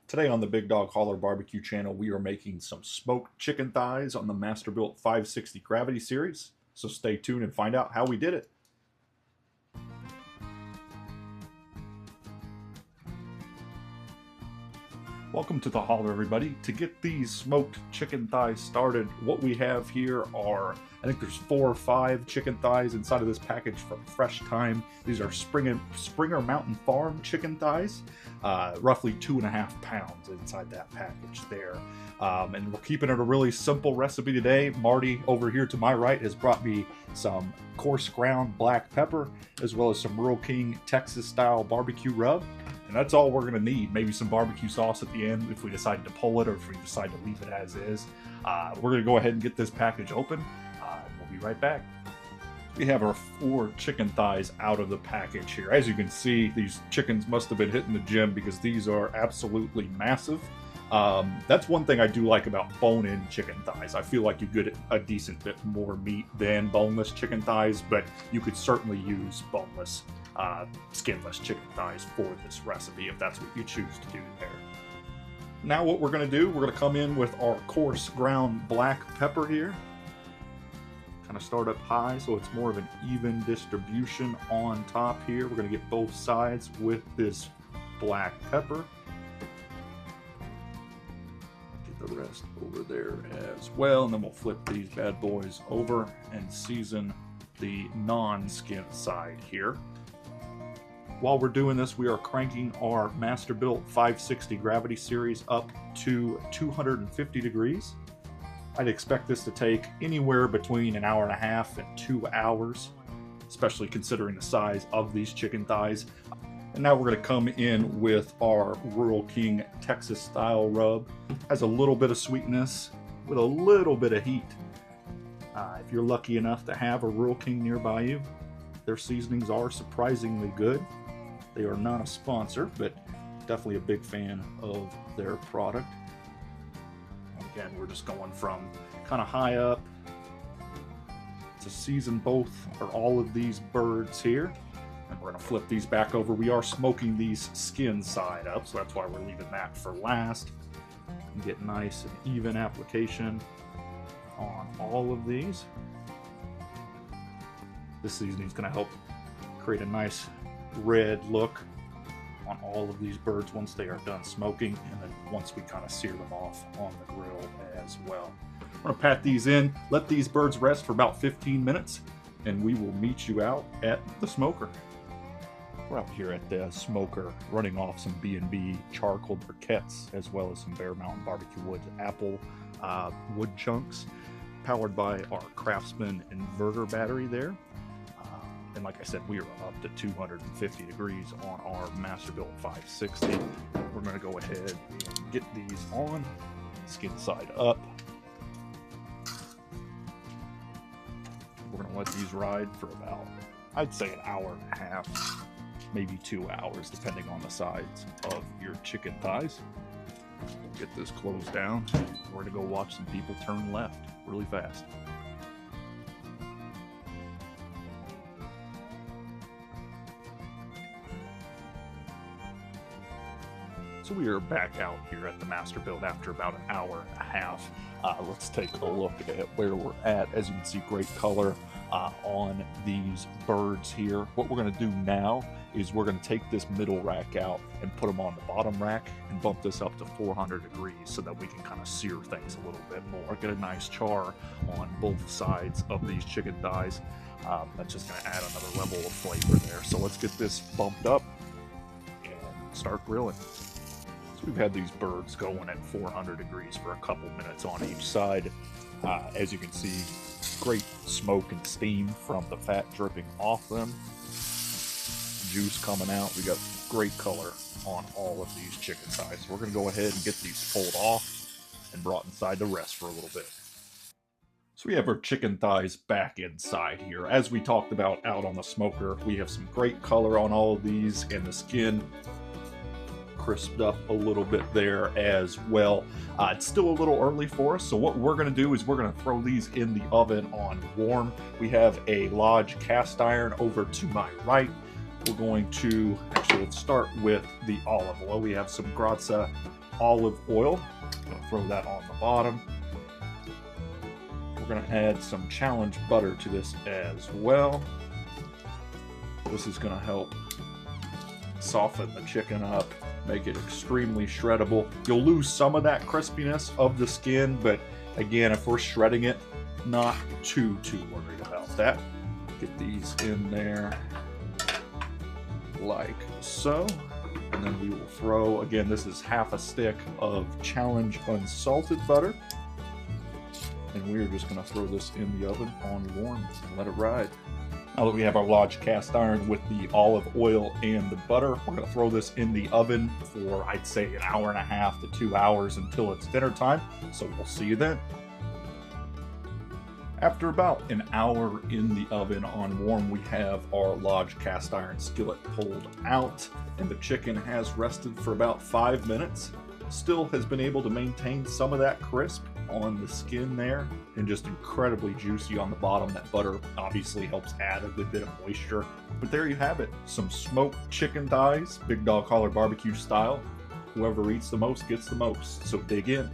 Today on the Big Dog Holler Barbecue channel, we are making some smoked chicken thighs on the Masterbuilt 560 Gravity series. So stay tuned and find out how we did it. Welcome to the Holler, everybody. To get these smoked chicken thighs started, what we have here are, I think there's 4 or 5 chicken thighs inside of this package from Fresh Thyme. These are Springer Mountain Farm chicken thighs, roughly 2.5 pounds inside that package there. And we're keeping it a really simple recipe today. Marty over here to my right has brought me some coarse ground black pepper, as well as some Rural King Texas style barbecue rub. And that's all we're going to need. Maybe some barbecue sauce at the end if we decide to pull it or if we decide to leave it as is. We're going to go ahead and get this package open. And we'll be right back. We have our 4 chicken thighs out of the package here. As you can see, these chickens must have been hitting the gym because these are absolutely massive. That's one thing I do like about bone-in chicken thighs. I feel like you get a decent bit more meat than boneless chicken thighs, but you could certainly use boneless, skinless chicken thighs for this recipe if that's what you choose to do there. Now what we're going to do, we're going to come in with our coarse ground black pepper here. Kind of start up high so it's more of an even distribution on top here. We're going to get both sides with this black pepper. Get the rest over there as well, and then we'll flip these bad boys over and season the non-skin side here. While we're doing this, we are cranking our Masterbuilt 560 Gravity series up to 250 degrees. I'd expect this to take anywhere between 1.5 hours and 2 hours, especially considering the size of these chicken thighs. And now we're going to come in with our Rural King Texas style rub. Has a little bit of sweetness with a little bit of heat. If you're lucky enough to have a Rural King nearby you, their seasonings are surprisingly good. They are not a sponsor, but definitely a big fan of their product. Again, we're just going from kind of high up to season both or all of these birds here. And we're going to flip these back over. We are smoking these skin side up, so that's why we're leaving that for last. And get nice and even application on all of these. This seasoning is going to help create a nice red look on all of these birds once they are done smoking, and then once we kind of sear them off on the grill as well. I'm going to pat these in, let these birds rest for about 15 minutes, and we will meet you out at the smoker. We're out here at the smoker running off some B&B charcoal briquettes, as well as some Bear Mountain Barbecue Woods apple wood chunks, powered by our Craftsman inverter battery there. And like I said, we are up to 250 degrees on our Masterbuilt 560. We're going to go ahead and get these on, skin side up. We're going to let these ride for about, I'd say, 1.5 hours, maybe 2 hours, depending on the size of your chicken thighs. Get this closed down. We're going to go watch some people turn left really fast. So we are back out here at the Masterbuilt after about 1.5 hours. Let's take a look at where we're at. As you can see, great color on these birds here. What we're going to do now is we're going to take this middle rack out and put them on the bottom rack and bump this up to 400 degrees so that we can kind of sear things a little bit more. Get a nice char on both sides of these chicken thighs. That's just going to add another level of flavor there. So let's get this bumped up and start grilling. So we've had these birds going at 400 degrees for a couple minutes on each side. As you can see, great smoke and steam from the fat dripping off them. Juice coming out. We got great color on all of these chicken thighs. So we're going to go ahead and get these pulled off and brought inside to rest for a little bit. So we have our chicken thighs back inside here. As we talked about out on the smoker, we have some great color on all of these, and the skin crisped up a little bit there as well. It's still a little early for us, so what we're going to do is we're going to throw these in the oven on warm. We have a Lodge cast iron over to my right. We're going to, actually let's start with the olive oil. We have some Grazia olive oil. I'm gonna throw that on the bottom. We're gonna add some challenge butter to this as well. This is gonna help soften the chicken up, make it extremely shreddable. You'll lose some of that crispiness of the skin, but again, if we're shredding it, not too worried about that. Get these in there like so. And then we will throw, again, this is half a stick of Challenge unsalted butter. And we're just gonna throw this in the oven on warm and let it ride. Now that we have our large cast iron with the olive oil and the butter, we're gonna throw this in the oven for, I'd say, an hour and a half to 2 hours until it's dinner time. So we'll see you then. After about an hour in the oven on warm, we have our large cast iron skillet pulled out, and the chicken has rested for about 5 minutes. Still has been able to maintain some of that crisp on the skin there, and just incredibly juicy on the bottom. That butter obviously helps add a good bit of moisture. But there you have it, some smoked chicken thighs, Big Dog Holler barbecue style. Whoever eats the most gets the most, so dig in.